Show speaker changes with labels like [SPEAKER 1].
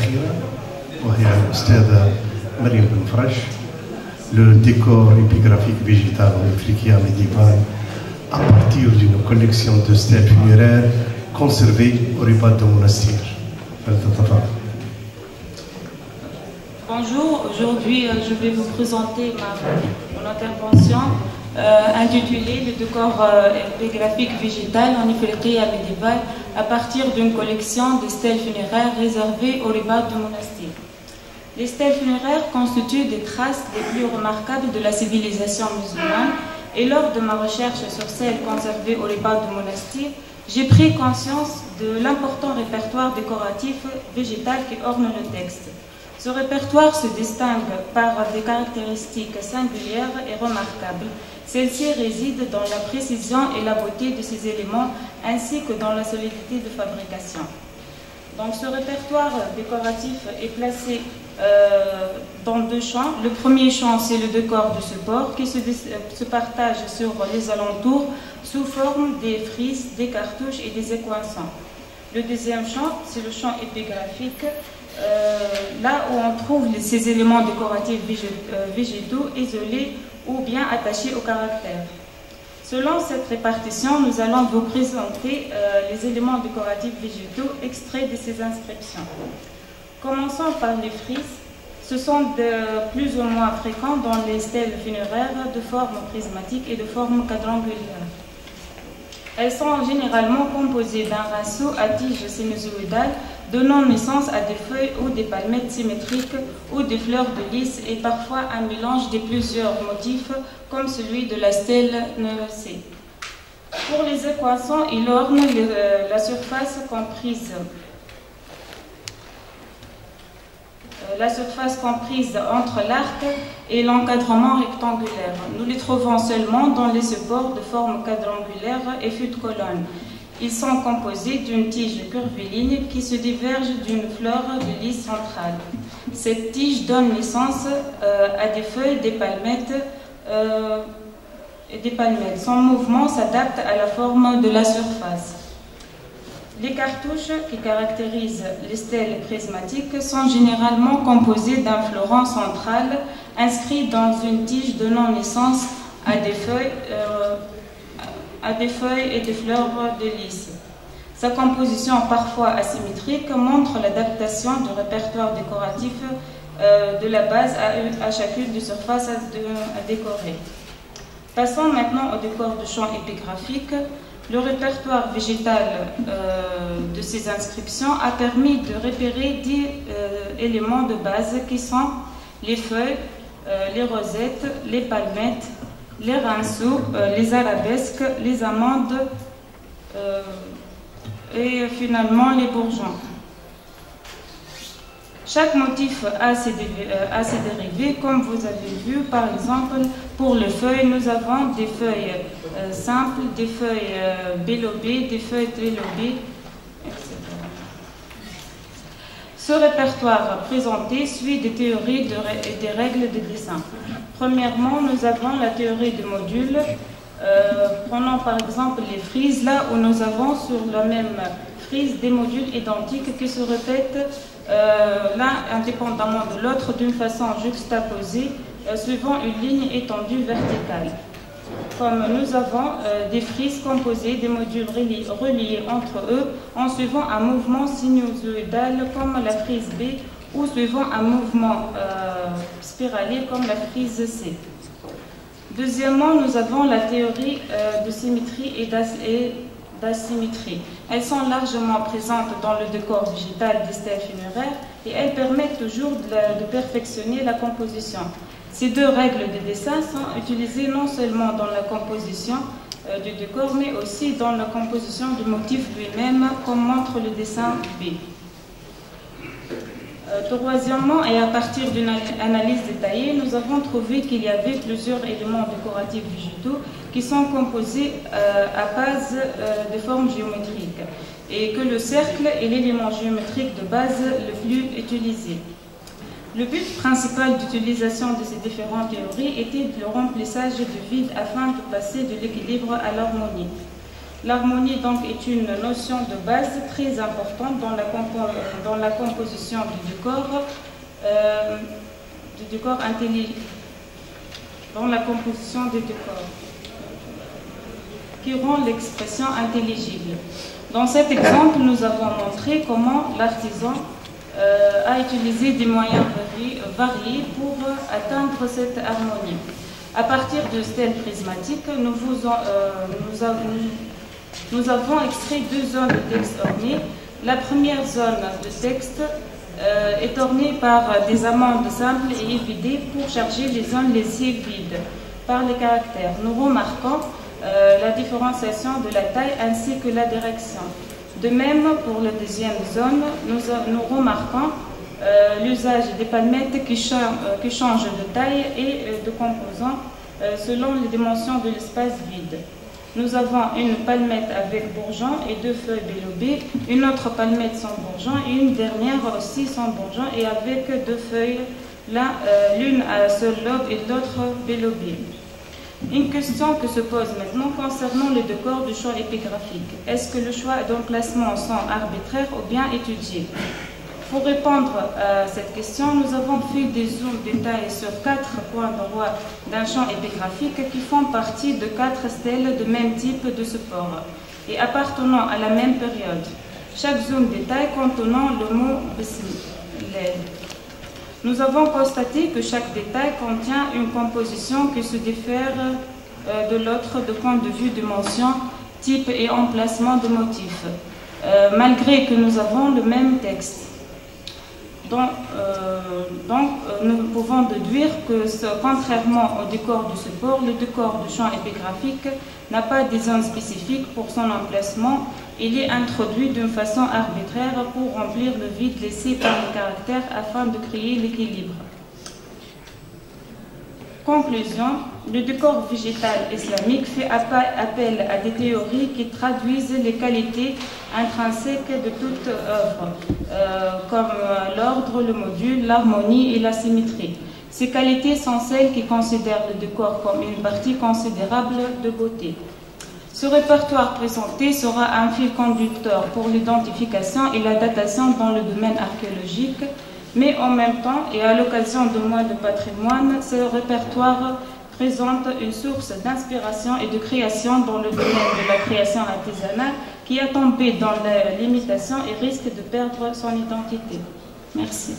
[SPEAKER 1] وهي الأستاذة مريم بن فرش. Le décor épigraphique végétal en Ifriqiya médiévale à partir d'une collection de stèles funéraires conservées au Ribat de Monastir.
[SPEAKER 2] Bonjour, aujourd'hui je vais vous présenter mon intervention intitulée Le décor épigraphique végétal en Ifriqiya médiévale à partir d'une collection de stèles funéraires réservées au Ribat de Monastir. Les stèles funéraires constituent des traces les plus remarquables de la civilisation musulmane et lors de ma recherche sur celles conservées au Ribat de Monastir, j'ai pris conscience de l'important répertoire décoratif végétal qui orne le texte. Ce répertoire se distingue par des caractéristiques singulières et remarquables. Celles-ci résident dans la précision et la beauté de ces éléments ainsi que dans la solidité de fabrication. Donc ce répertoire décoratif est placé dans deux champs. Le premier champ, c'est le décor de support qui se partage sur les alentours sous forme des frises, des cartouches et des équations. Le deuxième champ, c'est le champ épigraphique, là où on trouve ces éléments décoratifs végétaux isolés ou bien attachés au caractère. Selon cette répartition, nous allons vous présenter les éléments décoratifs végétaux extraits de ces inscriptions. Commençons par les frises. Ce sont plus ou moins fréquents dans les stèles funéraires de forme prismatique et de forme quadrangulaire. Elles sont généralement composées d'un rinceau à tige sinusoïdale donnant naissance à des feuilles ou des palmettes symétriques ou des fleurs de lys et parfois un mélange de plusieurs motifs comme celui de la stèle Neocé. Pour les équations, il orne la surface comprise entre l'arc et l'encadrement rectangulaire. Nous les trouvons seulement dans les supports de forme quadrangulaire et fût de colonne. Ils sont composés d'une tige curviligne qui se diverge d'une fleur de lys centrale. Cette tige donne naissance à des feuilles, des palmettes et des palmettes. Son mouvement s'adapte à la forme de la surface. Les cartouches qui caractérisent les stèles prismatiques sont généralement composées d'un fleuron central inscrit dans une tige donnant naissance à des feuilles et des fleurs de lys. Sa composition parfois asymétrique montre l'adaptation du répertoire décoratif de la base à chacune des surfaces à décorer. Passons maintenant au décor de champ épigraphique. Le répertoire végétal de ces inscriptions a permis de repérer 10 éléments de base qui sont les feuilles, les rosettes, les palmettes, les rinceaux, les arabesques, les amandes et finalement les bourgeons. Chaque motif a ses dérivés, comme vous avez vu. Par exemple, pour les feuilles, nous avons des feuilles simples, des feuilles bélobées, des feuilles trélobées, etc. Ce répertoire présenté suit des théories et des règles de dessin. Premièrement, nous avons la théorie de modules. Prenons par exemple les frises, là où nous avons sur la même frise des modules identiques qui se répètent l'un indépendamment de l'autre d'une façon juxtaposée suivant une ligne étendue verticale. Comme nous avons des frises composées des modules reliés entre eux en suivant un mouvement sinusoïdal comme la frise B ou suivant un mouvement spiralé comme la frise C. Deuxièmement, nous avons la théorie de symétrie et d'asymétrie. Elles sont largement présentes dans le décor végétal des stèles funéraires et elles permettent toujours de perfectionner la composition. Ces deux règles de dessin sont utilisées non seulement dans la composition du décor, mais aussi dans la composition du motif lui-même, comme montre le dessin B. Troisièmement, et à partir d'une analyse détaillée, nous avons trouvé qu'il y avait plusieurs éléments décoratifs végétaux qui sont composés à base de formes géométriques et que le cercle est l'élément géométrique de base le plus utilisé. Le but principal d'utilisation de ces différentes théories était le remplissage du vide afin de passer de l'équilibre à l'harmonie. L'harmonie donc est une notion de base très importante dans la composition du décor intelligent, dans la composition du décor, qui rend l'expression intelligible. Dans cet exemple, nous avons montré comment l'artisan a utilisé des moyens variés pour atteindre cette harmonie. À partir de stèles prismatiques, nous avons extrait deux zones de texte ornées. La première zone de texte est ornée par des amandes simples et évidées pour charger les zones laissées vides par les caractères. Nous remarquons la différenciation de la taille ainsi que la direction. De même, pour la deuxième zone, nous remarquons l'usage des palmettes qui changent de taille et de composants selon les dimensions de l'espace vide. Nous avons une palmette avec bourgeon et deux feuilles bélobées, une autre palmette sans bourgeon et une dernière aussi sans bourgeon et avec deux feuilles, l'une à un seul lobe et l'autre bélobée. Une question que se pose maintenant concernant le décor du choix épigraphique. Est-ce que le choix d'emplacement sont arbitraires ou bien étudiés? Pour répondre à cette question, nous avons fait des zooms détaillés sur 4 points droits d'un champ épigraphique qui font partie de 4 stèles de même type de support et appartenant à la même période. Chaque zoom détail contenant le mot Bismillah. Nous avons constaté que chaque détail contient une composition qui se diffère de l'autre de point de vue dimension, type et emplacement de motifs, malgré que nous avons le même texte. Donc, nous pouvons déduire que, contrairement au décor du support, le décor du champ épigraphique n'a pas de zone spécifique pour son emplacement. Il est introduit d'une façon arbitraire pour remplir le vide laissé par les caractères afin de créer l'équilibre. Conclusion, le décor végétal islamique fait appel à des théories qui traduisent les qualités intrinsèques de toute œuvre, comme l'ordre, le module, l'harmonie et la symétrie. Ces qualités sont celles qui considèrent le décor comme une partie considérable de beauté. Ce répertoire présenté sera un fil conducteur pour l'identification et la datation dans le domaine archéologique, mais en même temps, et à l'occasion de mois de patrimoine, ce répertoire présente une source d'inspiration et de création dans le domaine de la création artisanale qui a tombé dans l'imitation et risque de perdre son identité. Merci.